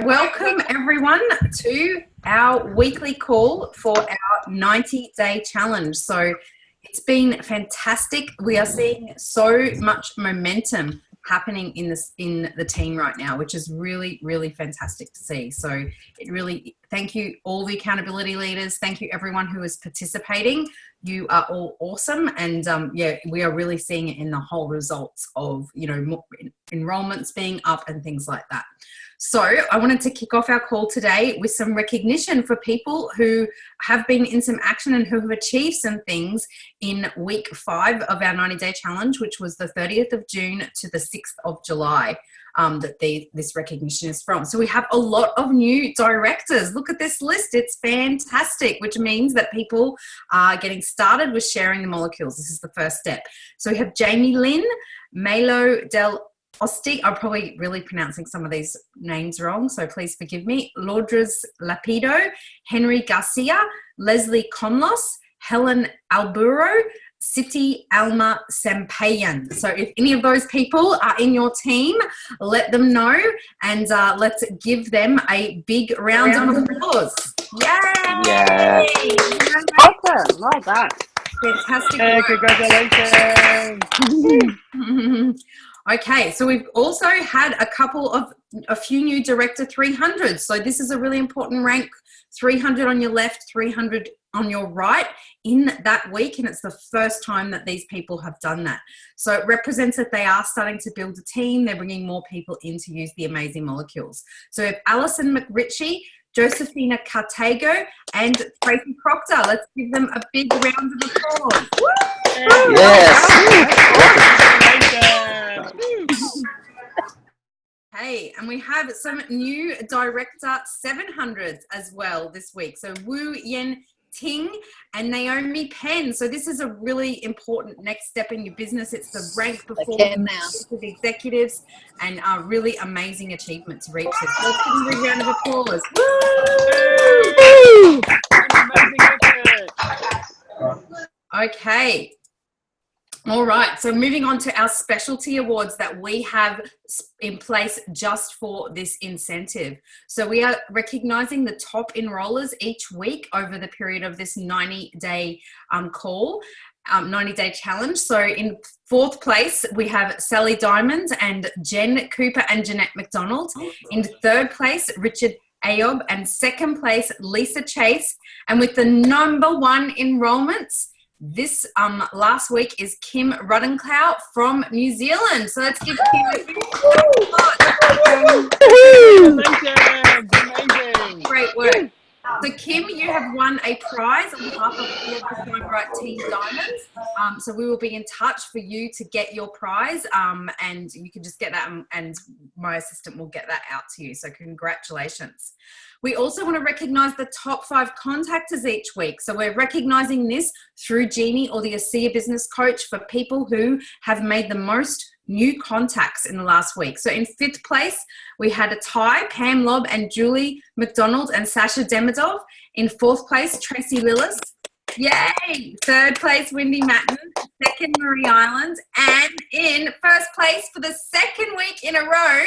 Welcome everyone to our weekly call for our 90-day challenge. So it's been fantastic. We are seeing so much momentum happening in the team right now, which is really, really fantastic to see. So thank you all the accountability leaders. Thank you everyone who is participating. You are all awesome. And we are really seeing it in the whole results of, enrollments being up and things like that. So I wanted to kick off our call today with some recognition for people who have been in some action and who have achieved some things in week 5 of our 90-day challenge, which was the 30th of June to the 6th of July. This recognition is from. So we have a lot of new directors. Look at this list. It's fantastic, which means that people are getting started with sharing the molecules. This is the first step. So we have Jamie Lynn, Malo Del Osti, I'm probably really pronouncing some of these names wrong, so please forgive me. Lourdes Lapido, Henry Garcia, Leslie Conlos, Helen Alburo, Siti Alma Sampayan. So if any of those people are in your team, let them know, and let's give them a big round of applause. Yay! Yeah. Awesome. Well done. Fantastic. Hey, congratulations. Okay, so we've also had a few new Director 300s. So this is a really important rank, 300 on your left, 300 on your right in that week. And it's the first time that these people have done that. So it represents that they are starting to build a team. They're bringing more people in to use the amazing molecules. So we have Alison McRitchie, Josephina Cartago, and Tracy Proctor. Let's give them a big round of applause. Hey, and we have some new Director 700s as well this week. So Wu Yen Ting and Naomi Penn. So this is a really important next step in your business. It's the rank before the executives, and a really amazing achievement to reach this. So let's give them a big round of applause. Woo! Okay. All right, so moving on to our specialty awards that we have in place just for this incentive. So we are recognising the top enrollers each week over the period of this 90-day 90-day challenge. So in 4th place, we have Sally Diamond and Jen Cooper and Jeanette McDonald. In 3rd place, Richard Ayob, and 2nd place, Lisa Chase. And with the number 1 enrolments, this last week is Kim Ruddenclough from New Zealand. So let's give Kim a big applause. Great work. So Kim, you have won a prize on behalf of all of the Shine Bright Team Diamonds. So we will be in touch for you to get your prize, and you can just get that, and my assistant will get that out to you. So congratulations. We also want to recognise the top 5 contactors each week. So we're recognising this through Jeanie or the ASEA Business Coach for people who have made the most new contacts in the last week. So in 5th place, we had a tie, Pam Lobb and Julie McDonald and Sasha Demidov. In 4th place, Tracy Lillis. Yay! 3rd place, Wendy Matten. 2nd, Marie Island. And in 1st place for the 2nd week in a row,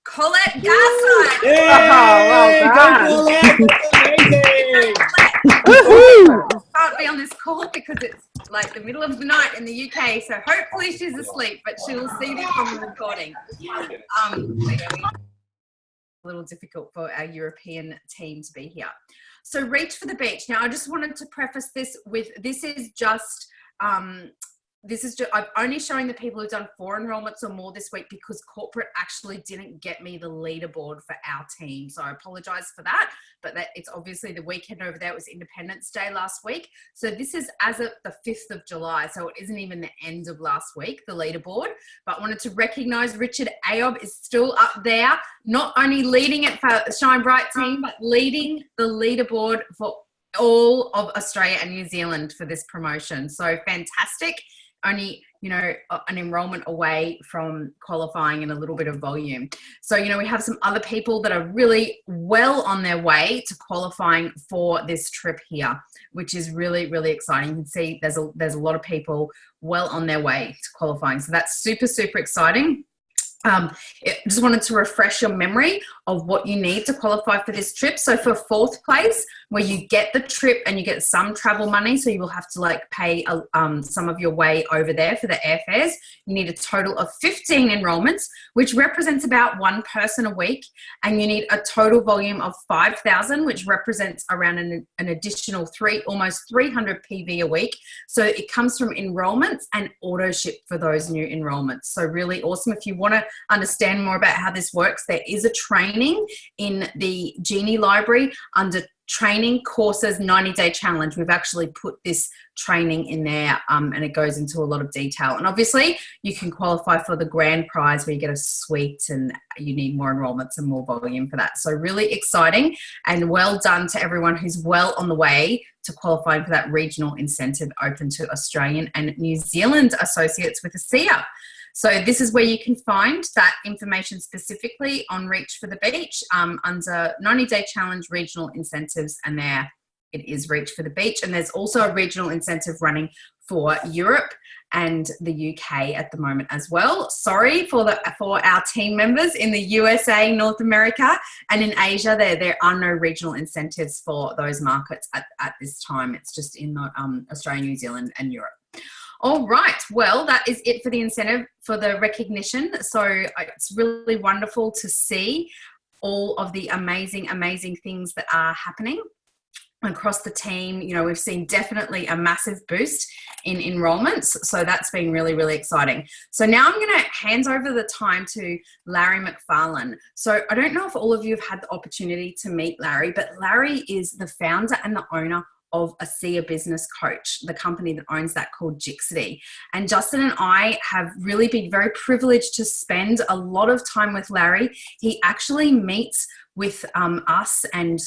Colette Garside. Can't be on this call because it's like the middle of the night in the UK, so hopefully she's asleep, but she will see this from the recording. A little difficult for our European team to be here. So reach for the beach. Now, I just wanted to preface this with, this is just I'm only showing the people who've done 4 enrollments or more this week because corporate actually didn't get me the leaderboard for our team. So I apologize for that, but it's obviously the weekend over there. It was Independence Day last week. So this is as of the 5th of July. So it isn't even the end of last week, the leaderboard, but I wanted to recognize Richard Ayob is still up there, not only leading it for Shine Bright team, but leading the leaderboard for all of Australia and New Zealand for this promotion. So fantastic. Only, an enrollment away from qualifying and a little bit of volume. So, we have some other people that are really well on their way to qualifying for this trip here, which is really, really exciting. You can see there's a lot of people well on their way to qualifying. So that's super, super exciting. Just wanted to refresh your memory of what you need to qualify for this trip. So for fourth place, where you get the trip and you get some travel money, so you will have to like pay some of your way over there for the airfares. You need a total of 15 enrollments, which represents about one person a week, and you need a total volume of 5,000, which represents around an additional almost 300 PV a week. So it comes from enrollments and auto ship for those new enrollments. So really awesome. If you want to understand more about how this works, there is a training in the Jeanie library under training courses 90-day challenge. We've actually put this training in there, and it goes into a lot of detail. And obviously you can qualify for the grand prize where you get a suite, and you need more enrollments and more volume for that. So really exciting, and well done to everyone who's well on the way to qualifying for that regional incentive open to Australian and New Zealand associates with ASEA. So this is where you can find that information specifically on Reach for the Beach under 90-day challenge regional incentives, and there it is Reach for the Beach. And there's also a regional incentive running for Europe and the UK at the moment as well. Sorry for our team members in the USA, North America, and in Asia. There are no regional incentives for those markets at this time. It's just in Australia, New Zealand, and Europe. All right, well, that is it for the incentive, for the recognition. So it's really wonderful to see all of the amazing, amazing things that are happening across the team. You know, we've seen definitely a massive boost in enrollments. So that's been really, really exciting. So now I'm going to hand over the time to Larry McFarlane. So I don't know if all of you have had the opportunity to meet Larry, but Larry is the founder and the owner of ASEA Business Coach, the company that owns that, called Jixity. And Justin and I have really been very privileged to spend a lot of time with Larry. He actually meets with us and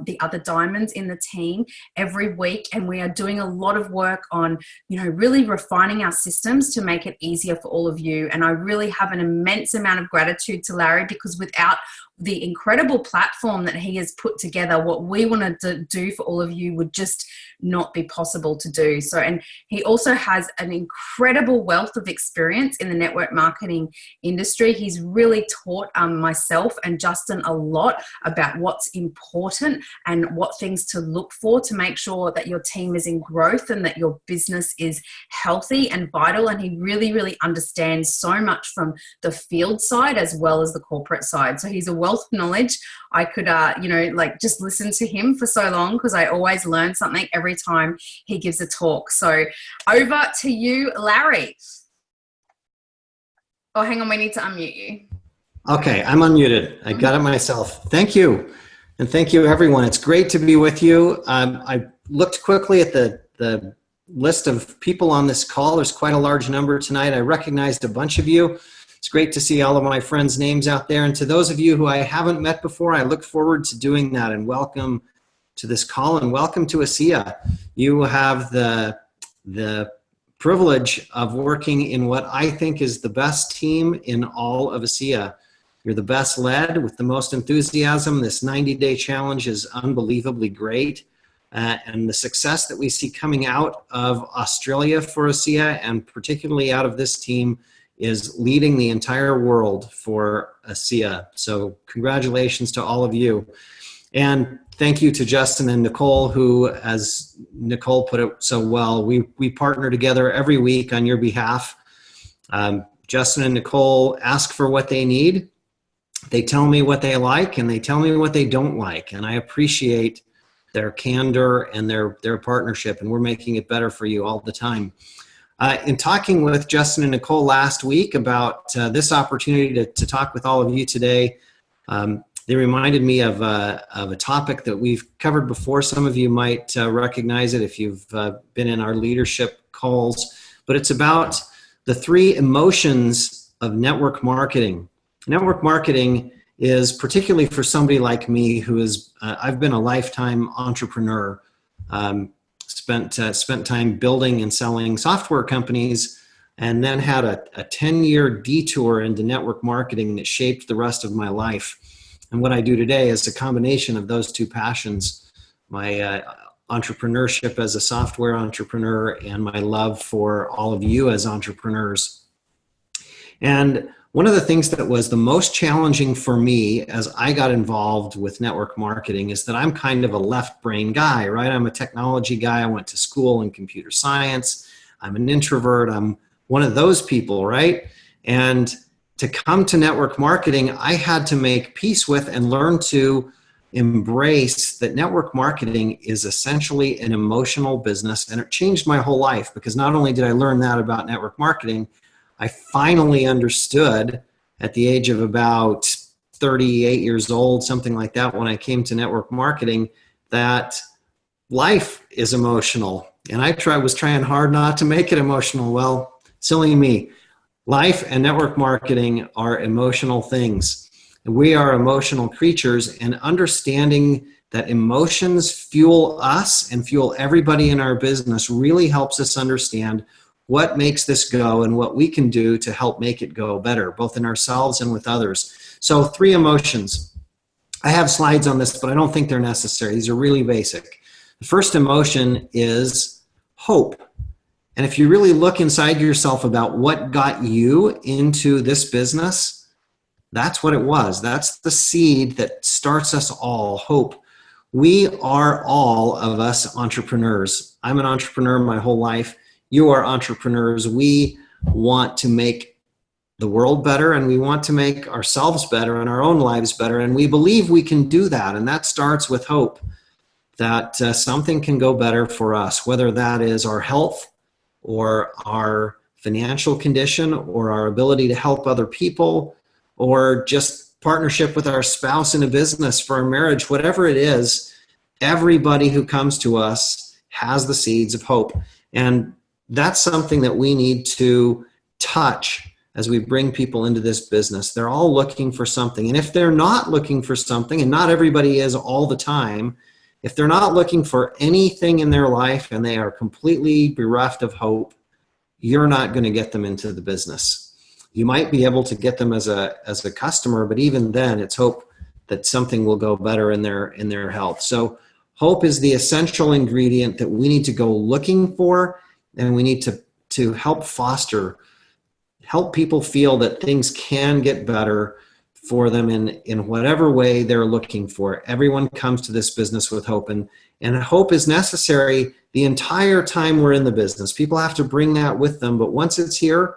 the other diamonds in the team every week, and we are doing a lot of work on, you know, really refining our systems to make it easier for all of you. And I really have an immense amount of gratitude to Larry, because without the incredible platform that he has put together, what we want to do for all of you would just not be possible to do. So, and he also has an incredible wealth of experience in the network marketing industry. He's really taught myself and Justin a lot about what's important and what things to look for to make sure that your team is in growth and that your business is healthy and vital. And he really, really understands so much from the field side as well as the corporate side. So he's a wealth of knowledge. I could, just listen to him for so long, because I always learn something every time he gives a talk. So over to you, Larry. Oh, hang on, we need to unmute you. Okay, I'm unmuted. I got it myself. Thank you. And thank you, everyone. It's great to be with you. I looked quickly at the list of people on this call. There's quite a large number tonight. I recognized a bunch of you. It's great to see all of my friends' names out there. And to those of you who I haven't met before, I look forward to doing that. And welcome to this call, and welcome to ASEA. You have the privilege of working in what I think is the best team in all of ASEA. You're the best led with the most enthusiasm. This 90-day challenge is unbelievably great. And the success that we see coming out of Australia for ASEA, and particularly out of this team, is leading the entire world for ASEA. So congratulations to all of you. And thank you to Justin and Nicole, who, as Nicole put it so well, we partner together every week on your behalf. Justin and Nicole ask for what they need. They tell me what they like, and they tell me what they don't like. And I appreciate their candor and their partnership, and we're making it better for you all the time. In talking with Justin and Nicole last week about this opportunity to talk with all of you today, they reminded me of a topic that we've covered before. Some of you might recognize it if you've been in our leadership calls, but it's about the 3 emotions of network marketing. Network marketing is particularly for somebody like me who is, I've been a lifetime entrepreneur, spent time building and selling software companies, and then had a 10-year detour into network marketing that shaped the rest of my life. And what I do today is a combination of those 2 passions, my entrepreneurship as a software entrepreneur and my love for all of you as entrepreneurs. And one of the things that was the most challenging for me as I got involved with network marketing is that I'm kind of a left brain guy, right? I'm a technology guy. I went to school in computer science. I'm an introvert. I'm one of those people, right? And to come to network marketing, I had to make peace with and learn to embrace that network marketing is essentially an emotional business. And it changed my whole life, because not only did I learn that about network marketing, I finally understood at the age of about 38 years old, something like that, when I came to network marketing, that life is emotional. And I was trying hard not to make it emotional. Well, silly me. Life and network marketing are emotional things. We are emotional creatures, and understanding that emotions fuel us and fuel everybody in our business really helps us understand what makes this go and what we can do to help make it go better, both in ourselves and with others. So 3 emotions. I have slides on this, but I don't think they're necessary. These are really basic. The first emotion is hope. And if you really look inside yourself about what got you into this business, that's what it was. That's the seed that starts us all, hope. We are all of us entrepreneurs. I'm an entrepreneur my whole life. You are entrepreneurs. We want to make the world better, and we want to make ourselves better and our own lives better. And we believe we can do that. And that starts with hope that something can go better for us, whether that is our health or our financial condition or our ability to help other people or just partnership with our spouse in a business for a marriage, whatever it is. Everybody who comes to us has the seeds of hope. And that's something that we need to touch as we bring people into this business. They're all looking for something. And if they're not looking for something, and not everybody is all the time, if they're not looking for anything in their life and they are completely bereft of hope, you're not going to get them into the business. You might be able to get them as a customer, but even then it's hope that something will go better in their health. So hope is the essential ingredient that we need to go looking for. And we need to help help people feel that things can get better for them in whatever way they're looking for. Everyone comes to this business with hope, and hope is necessary the entire time we're in the business. People have to bring that with them, but once it's here,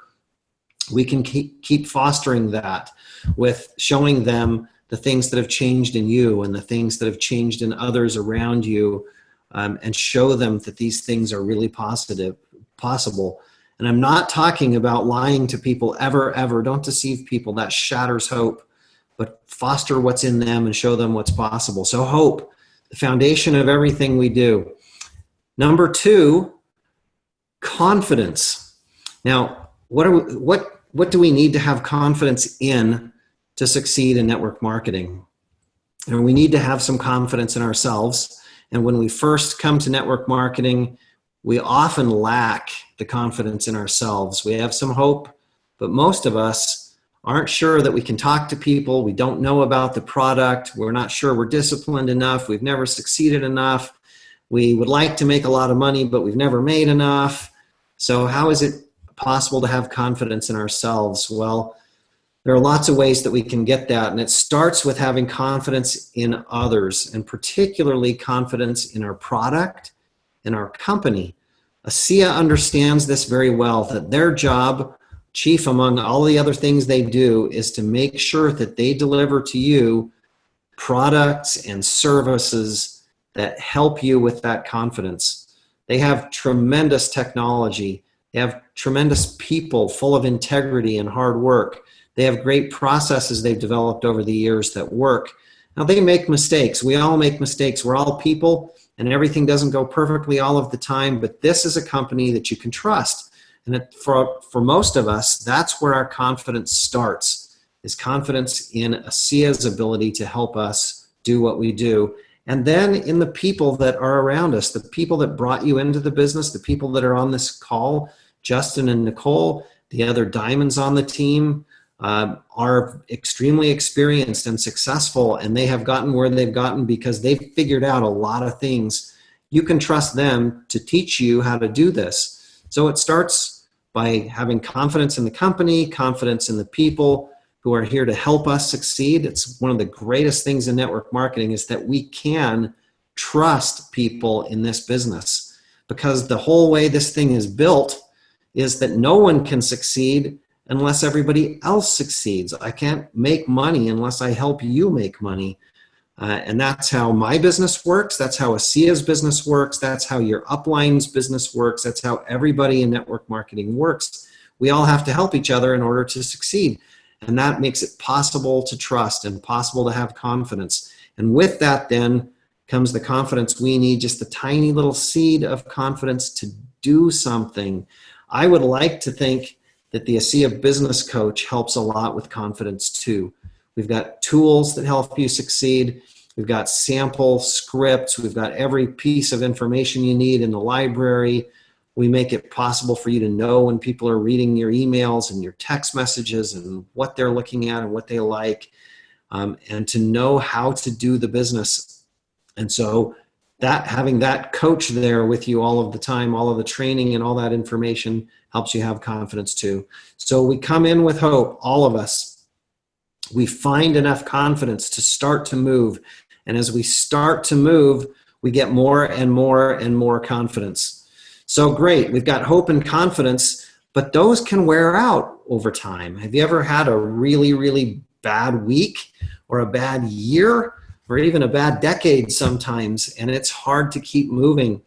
we can keep fostering that with showing them the things that have changed in you and the things that have changed in others around you, and show them that these things are really possible. And I'm not talking about lying to people ever. Don't deceive people. That shatters hope. But foster what's in them and show them what's possible. So hope, the foundation of everything we do. Number 2, confidence. Now, what do we need to have confidence in to succeed in network marketing? And we need to have some confidence in ourselves. And when we first come to network marketing, we often lack the confidence in ourselves. We have some hope, but most of us aren't sure that we can talk to people. We don't know about the product. We're not sure we're disciplined enough. We've never succeeded enough. We would like to make a lot of money, but we've never made enough. So how is it possible to have confidence in ourselves? Well, there are lots of ways that we can get that. And it starts with having confidence in others, and particularly confidence in our product, in our company. ASEA understands this very well, that their job, chief among all the other things they do, is to make sure that they deliver to you products and services that help you with that confidence. They have tremendous technology. They have tremendous people full of integrity and hard work. They have great processes they've developed over the years that work. Now, they make mistakes. We all make mistakes. We're all people, and everything doesn't go perfectly all of the time, but this is a company that you can trust. And for most of us, that's where our confidence starts, is confidence in ASEA's ability to help us do what we do. And then in the people that are around us, the people that brought you into the business, the people that are on this call, Justin and Nicole, the other diamonds on the team, are extremely experienced and successful, and they have gotten where they've gotten because they've figured out a lot of things. You can trust them to teach you how to do this. So it starts by having confidence in the company, confidence in the people who are here to help us succeed. It's one of the greatest things in network marketing is that we can trust people in this business, because the whole way this thing is built is that no one can succeed unless everybody else succeeds. I can't make money unless I help you make money. And that's how my business works. That's how ASEA's business works. That's how your upline's business works. That's how everybody in network marketing works. We all have to help each other in order to succeed. And that makes it possible to trust and possible to have confidence. And with that then comes the confidence we need, just a tiny little seed of confidence to do something. I would like to think that the ASEA Business Coach helps a lot with confidence too. We've got tools that help you succeed. We've got sample scripts. We've got every piece of information you need in the library. We make it possible for you to know when people are reading your emails and your text messages and what they're looking at and what they like, and to know how to do the business. And so that having that coach there with you all of the time, all of the training and all that information helps you have confidence too. So we come in with hope, all of us. We find enough confidence to start to move. And as we start to move, we get more and more and more confidence. So great, we've got hope and confidence, but those can wear out over time. Have you ever had a really, really bad week or a bad year or even a bad decade sometimes, and it's hard to keep moving?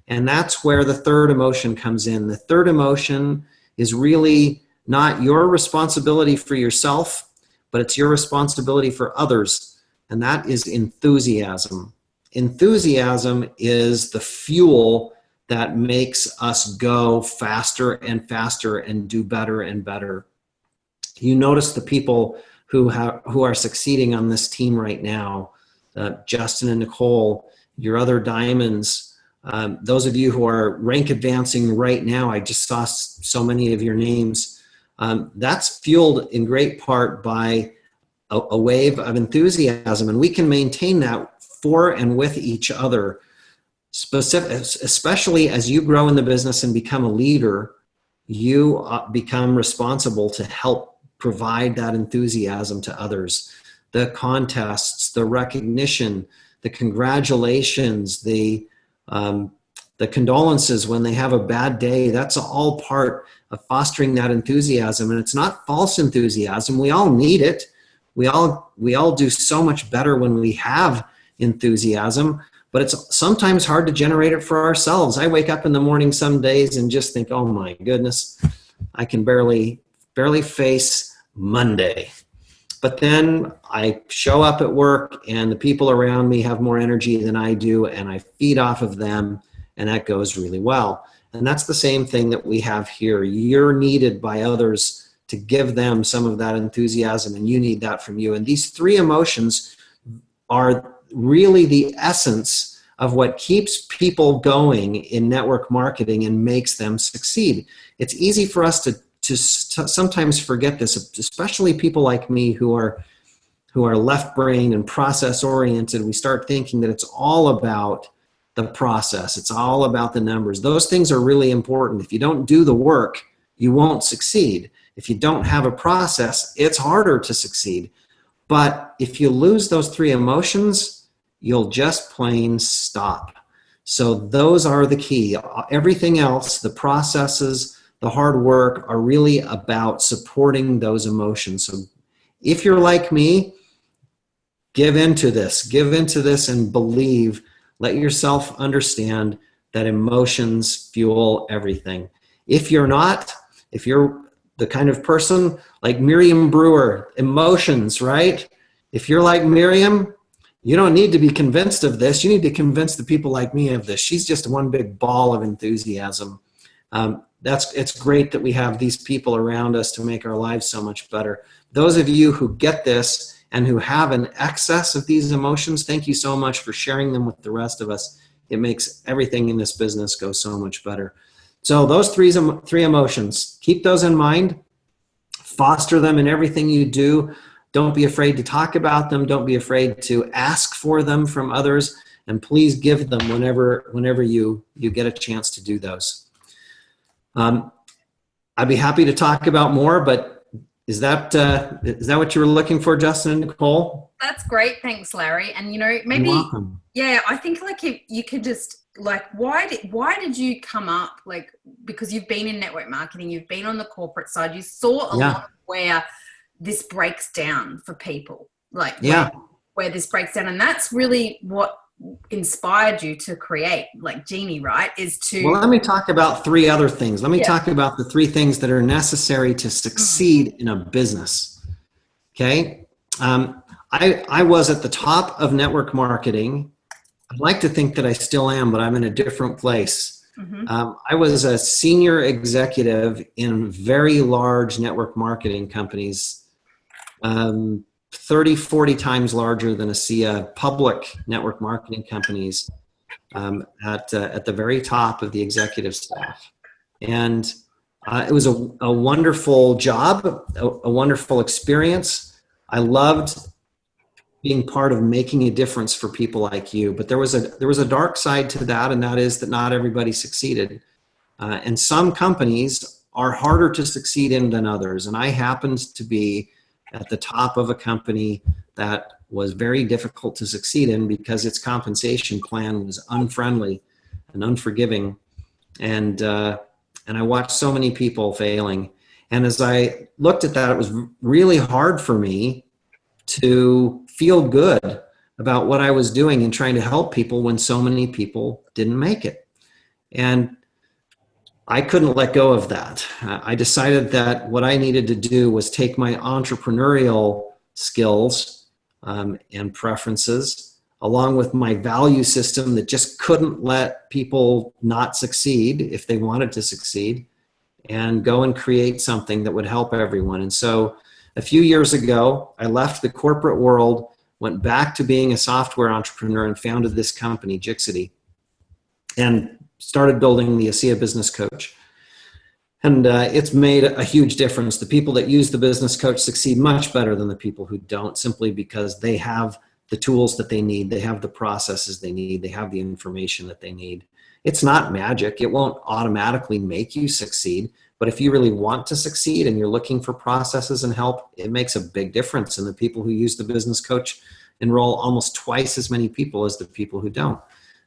And that's where the third emotion comes in. The third emotion is really not your responsibility for yourself, but it's your responsibility for others, and that is enthusiasm. Enthusiasm is the fuel that makes us go faster and faster and do better and better. You notice the people who are succeeding on this team right now, Justin and Nicole, your other diamonds, those of you who are rank advancing right now, I just saw so many of your names. That's fueled in great part by a wave of enthusiasm, and we can maintain that for and with each other, especially as you grow in the business and become a leader. You become responsible to help provide that enthusiasm to others. The contests, the recognition, the congratulations, the condolences when they have a bad day, that's all part of fostering that enthusiasm. And it's not false enthusiasm. We all need it. We all do so much better when we have enthusiasm, but it's sometimes hard to generate it for ourselves. I wake up in the morning some days and just think, oh my goodness, I can barely face Monday. But then I show up at work and the people around me have more energy than I do, and I feed off of them, and that goes really well. And that's the same thing that we have here. You're needed by others to give them some of that enthusiasm, and you need that from you. And these three emotions are really the essence of what keeps people going in network marketing and makes them succeed. It's easy for us to sometimes forget this, especially people like me who are left brain and process oriented. We start thinking that it's all about the process. It's all about the numbers. Those things are really important. If you don't do the work, you won't succeed. If you don't have a process, it's harder to succeed. But if you lose those three emotions, you'll just plain stop. So those are the key. Everything else, the processes, the hard work, are really about supporting those emotions. So if you're like me, give into this and believe. Let yourself understand that emotions fuel everything. If you're not, if you're the kind of person like Miriam Brewer, emotions, right? If you're like Miriam, you don't need to be convinced of this. You need to convince the people like me of this. She's just one big ball of enthusiasm. It's great that we have these people around us to make our lives so much better. Those of you who get this and who have an excess of these emotions, thank you so much for sharing them with the rest of us. It makes everything in this business go so much better. So those three emotions, keep those in mind, foster them in everything you do. Don't be afraid to talk about them. Don't be afraid to ask for them from others, and please give them whenever you get a chance to do those. I'd be happy to talk about more, but is that what you were looking for, Justin and Nicole? That's great. Thanks, Larry. And, maybe, You're welcome. yeah, I think like if you could just like, why did you come up? Like, because you've been in network marketing, you've been on the corporate side, you saw a lot where this breaks down for people, like where this breaks down. And that's really what inspired you to create like Jeanie, right? Well, let me talk about three other things. Let me talk about the three things that are necessary to succeed in a business. Okay. I was at the top of network marketing. I'd like to think that I still am, but I'm in a different place. I was a senior executive in very large network marketing companies, 30, 40 times larger than ASEA, public network marketing companies, at the very top of the executive staff. And it was a wonderful job, a wonderful experience. I loved being part of making a difference for people like you. But there was a dark side to that, and that is that not everybody succeeded. And some companies are harder to succeed in than others. And I happened to be at the top of a company that was very difficult to succeed in because its compensation plan was unfriendly and unforgiving. And I watched so many people failing. And as I looked at that, it was really hard for me to feel good about what I was doing and trying to help people when so many people didn't make it. And I couldn't let go of that. I decided that what I needed to do was take my entrepreneurial skills and preferences, along with my value system that just couldn't let people not succeed if they wanted to succeed, and go and create something that would help everyone. And so a few years ago, I left the corporate world, went back to being a software entrepreneur, and founded this company, Jixity, and started building the ASEA Business Coach. And it's made a huge difference. The people that use the Business Coach succeed much better than the people who don't, simply because they have the tools that they need, they have the processes they need, they have the information that they need. It's not magic. It won't automatically make you succeed. But if you really want to succeed and you're looking for processes and help, it makes a big difference. And the people who use the Business Coach enroll almost twice as many people as the people who don't.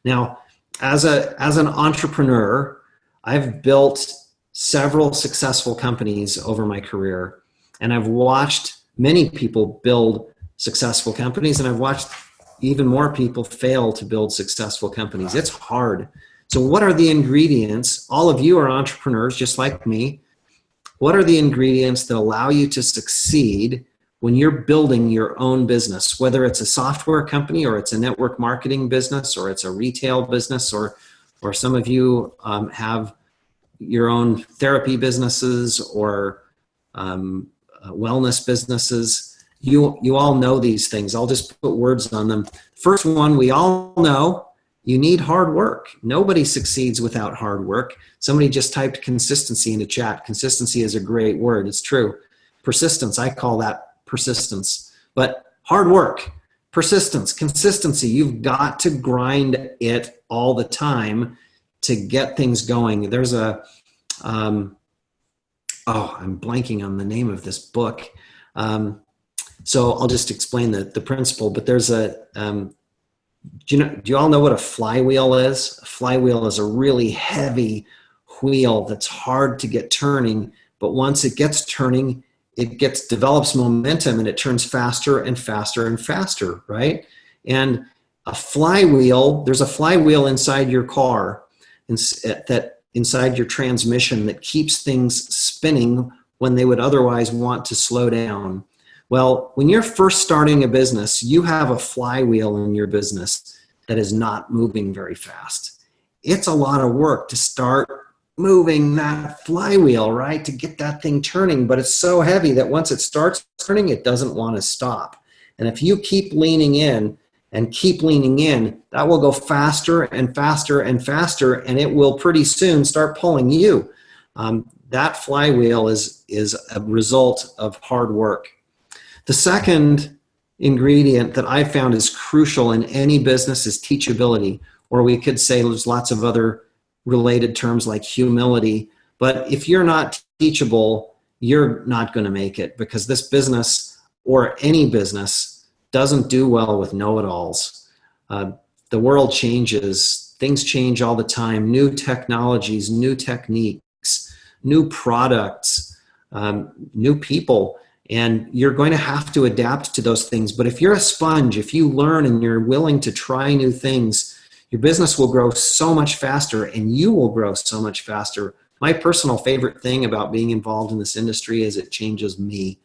Now, as an entrepreneur, I've built several successful companies over my career, and I've watched many people build successful companies, and I've watched even more people fail to build successful companies. It's hard. So what are the ingredients? All of you are entrepreneurs just like me. What are the ingredients that allow you to succeed when you're building your own business, whether it's a software company or it's a network marketing business or it's a retail business, or some of you have your own therapy businesses or wellness businesses? You all know these things. I'll just put words on them. First one, we all know you need hard work. Nobody succeeds without hard work. Somebody just typed consistency into chat. Consistency is a great word. It's true. Persistence, I call that persistence. But hard work, persistence, consistency, you've got to grind it all the time to get things going. There's a, I'm blanking on the name of this book. So I'll just explain the principle, but there's a, do you all know what a flywheel is? A flywheel is a really heavy wheel that's hard to get turning, but once it gets turning, it develops momentum and it turns faster and faster and faster, right? And a flywheel, there's a flywheel inside your car, inside your transmission, that keeps things spinning when they would otherwise want to slow down. Well, when you're first starting a business, you have a flywheel in your business that is not moving very fast. It's a lot of work to start moving that flywheel, right? To get that thing turning, but it's so heavy that once it starts turning, it doesn't want to stop. And if you keep leaning in and keep leaning in, that will go faster and faster and faster, and it will pretty soon start pulling you. That flywheel is a result of hard work. The second ingredient that I found is crucial in any business is teachability, or we could say there's lots of other related terms like humility. But if you're not teachable, you're not going to make it, because this business, or any business, doesn't do well with know-it-alls. The world changes. Things change all the time. New technologies, new techniques, new products, new people. And you're going to have to adapt to those things. But if you're a sponge, if you learn and you're willing to try new things, your business will grow so much faster, and you will grow so much faster. My personal favorite thing about being involved in this industry is it changes me.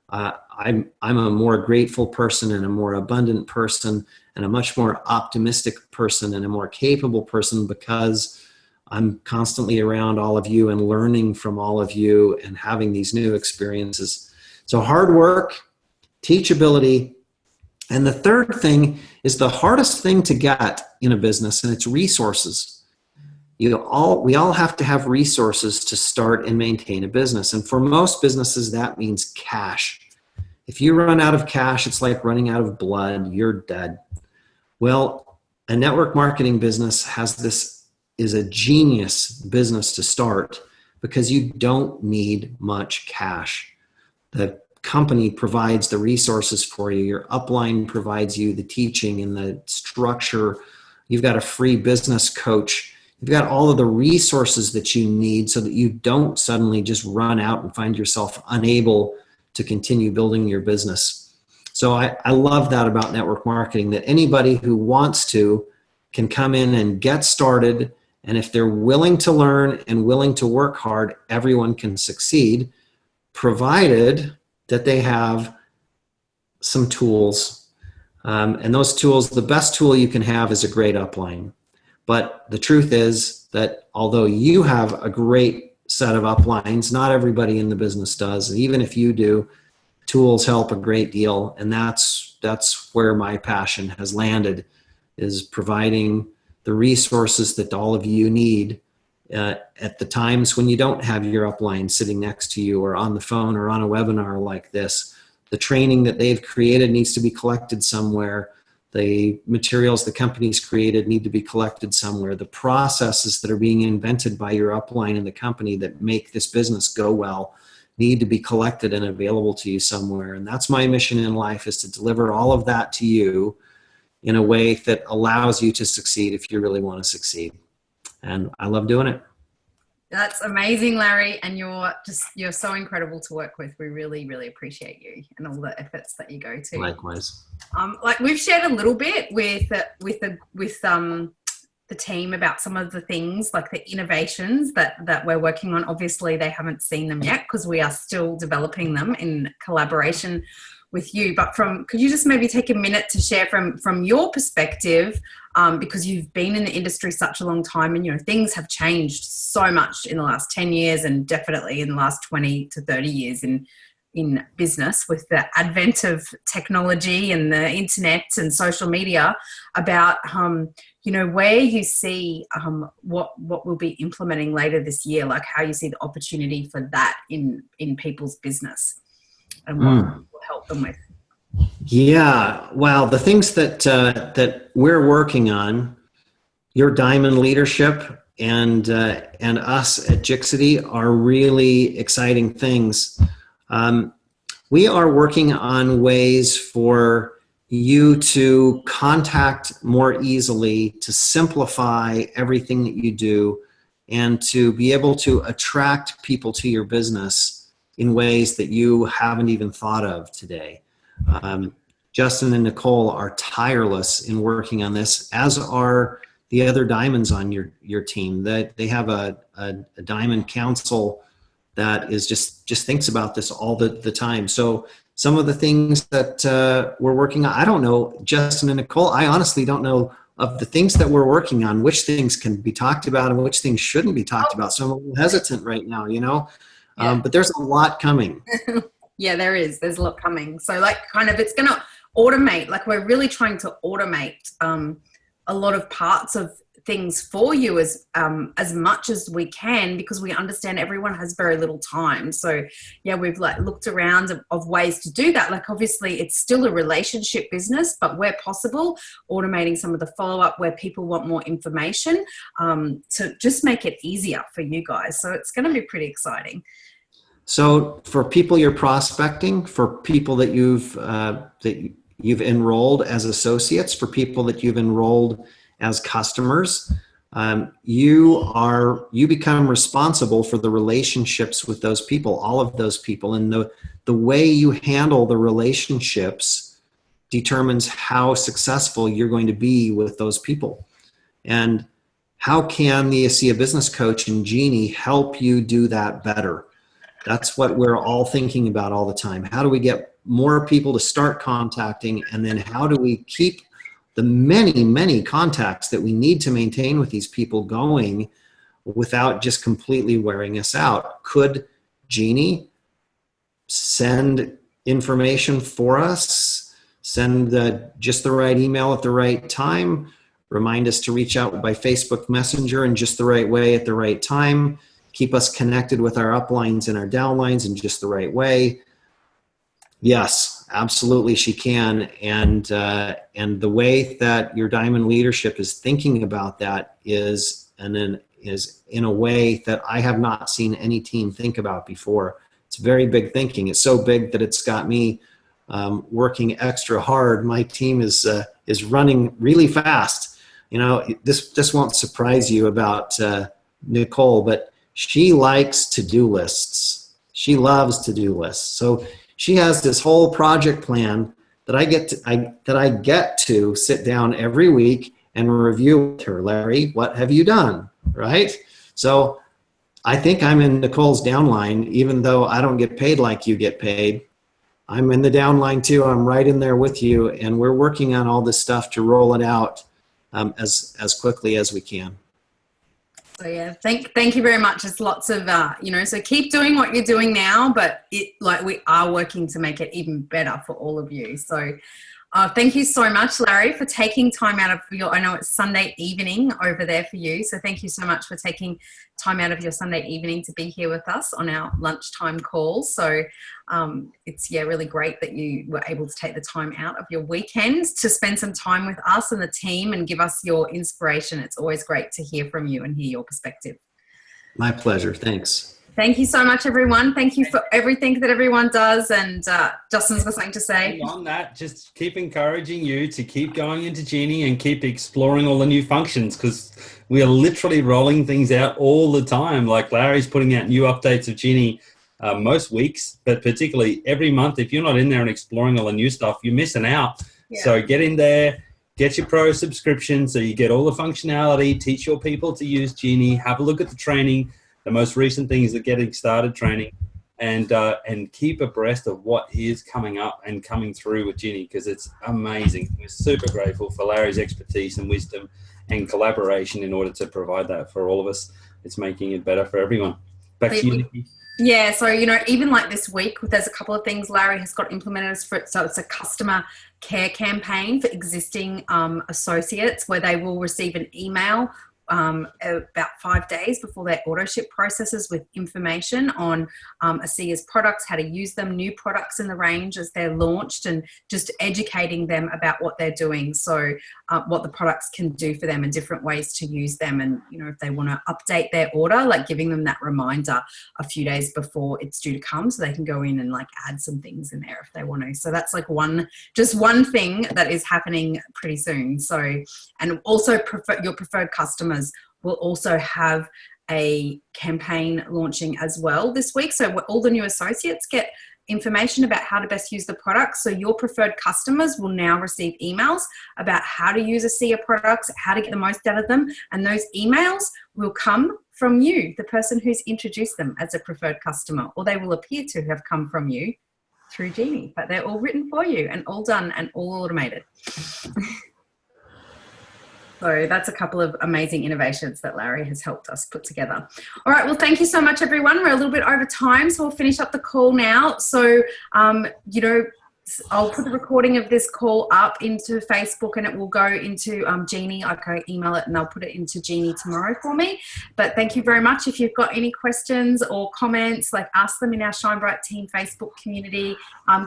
I'm a more grateful person, and a more abundant person, and a much more optimistic person, and a more capable person, because I'm constantly around all of you and learning from all of you and having these new experiences. So hard work, teachability, and the third thing is the hardest thing to get in a business, and it's resources. We all have to have resources to start and maintain a business. And for most businesses, that means cash. If you run out of cash, it's like running out of blood. You're dead. Well, a network marketing business is a genius business to start, because you don't need much cash. The company provides the resources for you. Your upline provides you the teaching and the structure. You've got a free business coach. You've got all of the resources that you need, so that you don't suddenly just run out and find yourself unable to continue building your business. So I love that about network marketing, that anybody who wants to can come in and get started. And if they're willing to learn and willing to work hard, everyone can succeed, provided that they have some tools. And those tools, the best tool you can have is a great upline. But the truth is that although you have a great set of uplines, not everybody in the business does. And even if you do, tools help a great deal. And that's where my passion has landed, is providing the resources that all of you need at the times when you don't have your upline sitting next to you, or on the phone, or on a webinar like this. The training that they've created needs to be collected somewhere. The materials the company's created need to be collected somewhere. The processes that are being invented by your upline in the company that make this business go well need to be collected and available to you somewhere. And that's my mission in life, is to deliver all of that to you in a way that allows you to succeed if you really want to succeed. And I love doing it. That's amazing, Larry. And you're so incredible to work with. We really, really appreciate you and all the efforts that you go to. Likewise. Like we've shared a little bit with the team about some of the things, like the innovations that we're working on. Obviously, they haven't seen them yet, because we are still developing them in collaboration with you. But could you just maybe take a minute to share from your perspective, because you've been in the industry such a long time, and things have changed so much in the last 10 years, and definitely in the last 20 to 30 years in business, with the advent of technology and the internet and social media, about where you see what we'll be implementing later this year, like how you see the opportunity for that in people's business, and what will help them with. Yeah, well, the things that we're working on, your Diamond leadership and us at Jixity, are really exciting things. We are working on ways for you to contact more easily, to simplify everything that you do, and to be able to attract people to your business in ways that you haven't even thought of today. Justin and Nicole are tireless in working on this, as are the other diamonds on your team. That they have a diamond council that is just thinks about this all the time. So some of the things that we're working on, I don't know, Justin and Nicole, I honestly don't know of the things that we're working on, which things can be talked about and which things shouldn't be talked about. So I'm a little hesitant right now, Yeah. But there's a lot coming. Yeah, there is. There's a lot coming. So it's going to automate, like we're really trying to automate a lot of parts of things for you as much as we can, because we understand everyone has very little time. So yeah, we've like looked around of ways to do that. Like obviously it's still a relationship business, but where possible, automating some of the follow-up where people want more information, to just make it easier for you guys. So it's going to be pretty exciting. So for people you're prospecting, for people that you've enrolled as associates, for people that you've enrolled as customers, you become responsible for the relationships with those people, all of those people, and the way you handle the relationships determines how successful you're going to be with those people. And how can the ASEA Business Coach and Jeanie help you do that better? That's what we're all thinking about all the time. How do we get more people to start contacting, and then how do we keep the many, many contacts that we need to maintain with these people going without just completely wearing us out? Could Jeanie send information for us, send just the right email at the right time, remind us to reach out by Facebook Messenger in just the right way at the right time, keep us connected with our uplines and our downlines in just the right way? Yes, absolutely she can. And the way that your Diamond leadership is thinking about that is in a way that I have not seen any team think about before. It's very big thinking. It's so big that it's got me working extra hard. My team is running really fast. You know, this won't surprise you about Nicole, but she likes to-do lists. She loves to-do lists. So she has this whole project plan that I get to sit down every week and review with her. Larry, what have you done? Right? So I think I'm in Nicole's downline, even though I don't get paid like you get paid. I'm in the downline too. I'm right in there with you, and we're working on all this stuff to roll it out as quickly as we can. So yeah, thank you very much. It's lots of, so keep doing what you're doing now, but we are working to make it even better for all of you. So thank you so much, Larry, for taking time out of I know it's Sunday evening over there for you. So thank you so much for taking time out of your Sunday evening to be here with us on our lunchtime call. So it's really great that you were able to take the time out of your weekend to spend some time with us and the team and give us your inspiration. It's always great to hear from you and hear your perspective. My pleasure. Thanks. Thank you so much, everyone. Thank you for everything that everyone does. And Justin's got something to say. On that, just keep encouraging you to keep going into Jeanie and keep exploring all the new functions, because we are literally rolling things out all the time. Like Larry's putting out new updates of Jeanie most weeks, but particularly every month. If you're not in there and exploring all the new stuff, you're missing out. Yeah. So get in there, get your pro subscription so you get all the functionality, teach your people to use Jeanie, have a look at the training. The most recent thing is the Getting Started training, and keep abreast of what is coming up and coming through with Jeanie, because it's amazing. We're super grateful for Larry's expertise and wisdom and collaboration in order to provide that for all of us. It's making it better for everyone. Back to you, Nikki. Yeah, so, even like this week, there's a couple of things Larry has got implemented for it. So it's a customer care campaign for existing associates, where they will receive an email about 5 days before their auto ship processes with information on ASEA's products, how to use them, new products in the range as they're launched, and just educating them about what they're doing. So what the products can do for them and different ways to use them. And, if they want to update their order, like giving them that reminder a few days before it's due to come, so they can go in and like add some things in there if they want to. So that's like one thing that is happening pretty soon. So, and also your preferred customers will also have a campaign launching as well this week. So all the new associates get information about how to best use the product. So your preferred customers will now receive emails about how to use ASEA products, how to get the most out of them. And those emails will come from you, the person who's introduced them as a preferred customer, or they will appear to have come from you through Jeanie, but they're all written for you and all done and all automated. So that's a couple of amazing innovations that Larry has helped us put together. All right, well, thank you so much, everyone. We're a little bit over time, so we'll finish up the call now. So, I'll put the recording of this call up into Facebook, and it will go into Jeanie. I can email it and I'll put it into Jeanie tomorrow for me. But thank you very much. If you've got any questions or comments, like ask them in our Shine Bright Team Facebook community.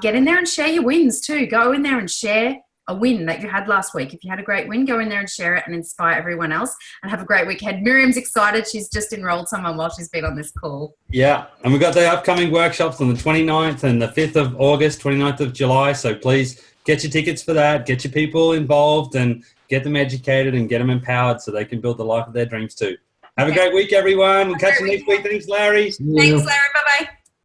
Get in there and share your wins too. Go in there and share a win that you had last week. If you had a great win, go in there and share it and inspire everyone else, and have a great weekend. Miriam's excited. She's just enrolled someone while she's been on this call. Yeah, and we've got the upcoming workshops on the 29th and the 5th of August, 29th of July. So please get your tickets for that, get your people involved and get them educated and get them empowered so they can build the life of their dreams too. Have a great week, everyone. We'll catch you next week. Thanks, Larry. Thanks, Larry.